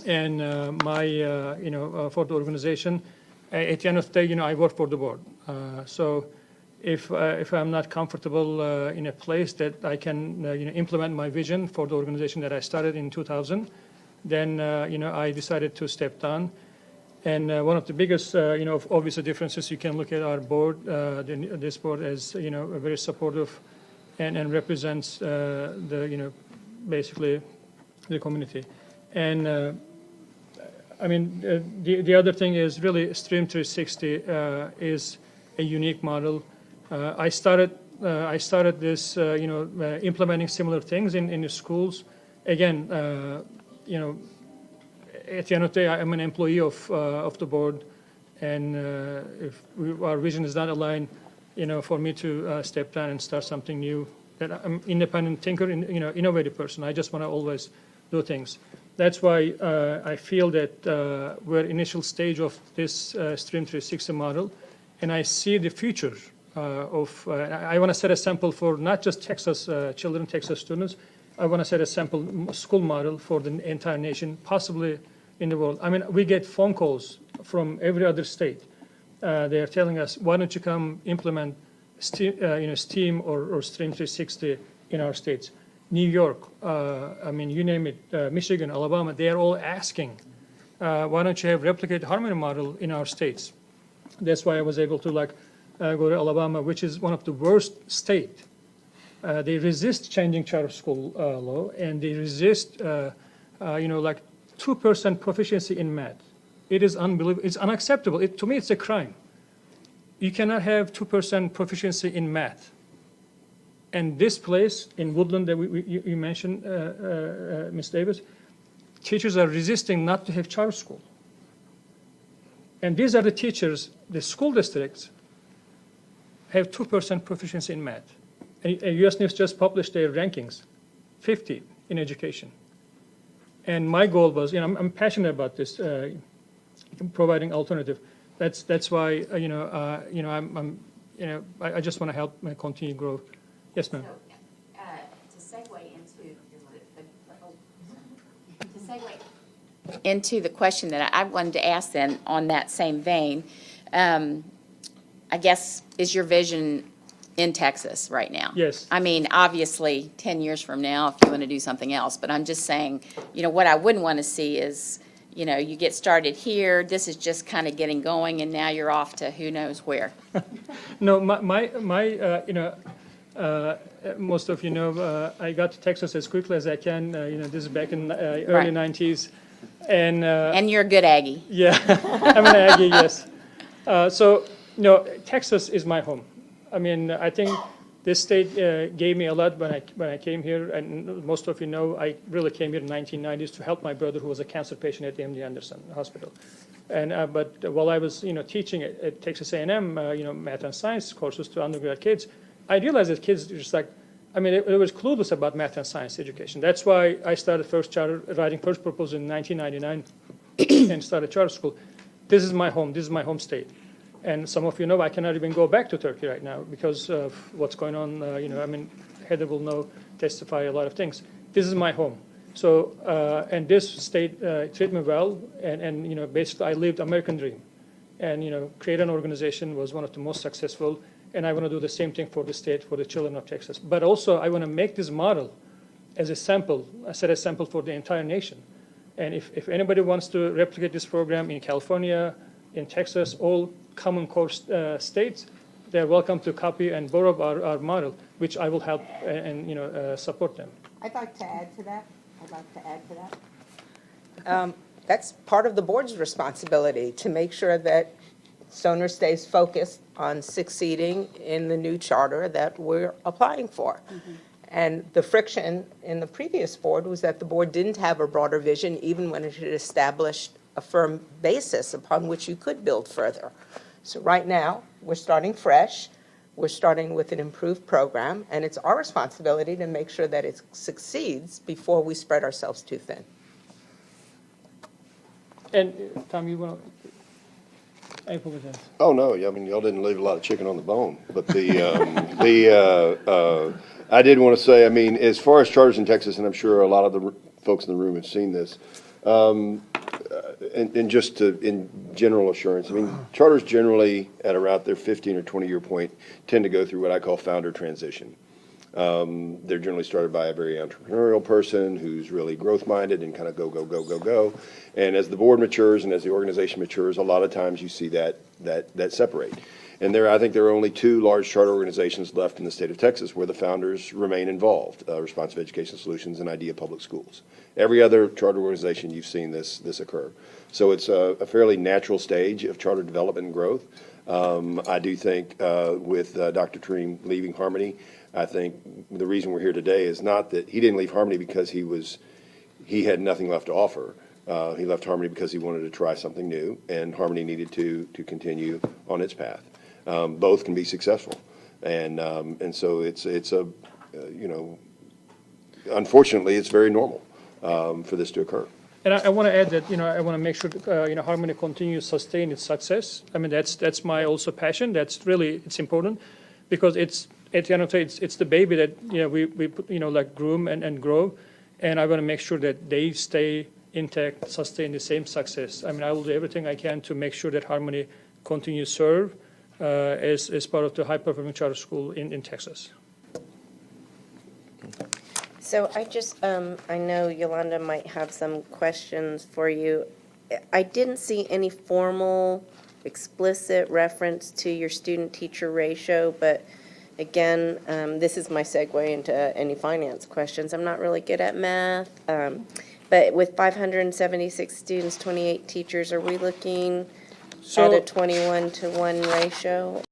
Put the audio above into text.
And for the organization, at the end of the day, I work for the board. So if I'm not comfortable in a place that I can implement my vision for the organization that I started in 2000, then I decided to step down. And one of the biggest obvious differences, you can look at our board, this board as very supportive and represents basically the community. And the other thing is really Stream 360 is a unique model. I started this, implementing similar things in the schools. Again, at the end of the day, I'm an employee of the board, and if our vision is not aligned, for me to step down and start something new, that I'm independent thinker, innovative person. I just want to always do things. That's why I feel that we're initial stage of this Stream 360 model, and I see the future I want to set a sample for not just Texas children, Texas students. I want to set a sample school model for the entire nation, possibly in the world. We get phone calls from every other state. They are telling us, why don't you come implement STEAM or Stream 360 in our states? New York, you name it, Michigan, Alabama, they are all asking, why don't you have replicate harmony model in our states? That's why I was able to go to Alabama, which is one of the worst state. They resist changing charter school law, and they resist, 2% proficiency in math. It is unbelievable. It's unacceptable. To me, it's a crime. You cannot have 2% proficiency in math. And this place in Woodland that you mentioned, Ms. Davis, teachers are resisting not to have charter school. And these are the teachers, the school districts have 2% proficiency in math. And U.S. News just published their rankings, 50 in education. And my goal was, I'm passionate about this, providing alternative. That's why, I just want to help continue grow. Yes, ma'am. So, to segue into the question that I wanted to ask then on that same vein, I guess, is your vision in Texas right now? Yes. Obviously, 10 years from now, if you want to do something else, but I'm just saying, what I wouldn't want to see is, you get started here, this is just kind of getting going, and now you're off to who knows where. No, most of I got to Texas as quickly as I can. This is back in early 90s. And you're a good Aggie. Yeah, I'm an Aggie, yes. Texas is my home. I think this state gave me a lot when I came here, and most of I really came here in the 1990s to help my brother who was a cancer patient at the MD Anderson Hospital. And but while I was teaching at Texas A&M, math and science courses to undergrad kids, I realized that kids just they were clueless about math and science education. That's why I started writing first proposal in 1999 and started charter school. This is my home. This is my home state. And some of I cannot even go back to Turkey right now because of what's going on. Heather will testify a lot of things. This is my home. So, and this state treated me well, and basically I lived American dream. And, create an organization was one of the most successful, and I want to do the same thing for the state, for the children of Texas. But also I want to make this model as a sample, set a sample for the entire nation. And if anybody wants to replicate this program in California, in Texas, all Common Core states, they're welcome to copy and borrow our model, which I will help and support them. I'd like to add to that. That's part of the board's responsibility to make sure that Stoner stays focused on succeeding in the new charter that we're applying for. Mm-hmm. And the friction in the previous board was that the board didn't have a broader vision, even when it had established a firm basis upon which you could build further. So right now, we're starting fresh. We're starting with an improved program, and it's our responsibility to make sure that it succeeds before we spread ourselves too thin. And Tom, you want to? I apologize. Oh no, y'all didn't leave a lot of chicken on the bone. But I did want to say, as far as charters in Texas, and I'm sure a lot of the folks in the room have seen this. and just to, in general assurance, I mean, charters generally at around their 15 or 20-year point tend to go through what I call founder transition. They're generally started by a very entrepreneurial person who's really growth-minded and kind of go, go, go, go, go. And as the board matures and as the organization matures, a lot of times you see that separate. And I think there are only two large charter organizations left in the state of Texas where the founders remain involved, Responsive Education Solutions and Idea Public Schools. Every other charter organization, you've seen this occur. So it's a fairly natural stage of charter development and growth. I do think with Dr. Tarim leaving Harmony, I think the reason we're here today is not that he didn't leave Harmony because he had nothing left to offer. He left Harmony because he wanted to try something new, and Harmony needed to continue on its path. Both can be successful, and so it's a unfortunately it's very normal for this to occur. And I want to add that, I want to make sure, Harmony continues to sustain its success. I mean, that's my also passion. That's really, it's important because it's the baby that, we put, like groom and grow. And I want to make sure that they stay intact, sustain the same success. I mean, I will do everything I can to make sure that Harmony continues to serve as part of the high-performing charter school in Texas. So I just, I know Yolanda might have some questions for you. I didn't see any formal, explicit reference to your student-teacher ratio, but again, this is my segue into any finance questions. I'm not really good at math, but with 576 students, 28 teachers, are we looking at a 21-to-1 ratio?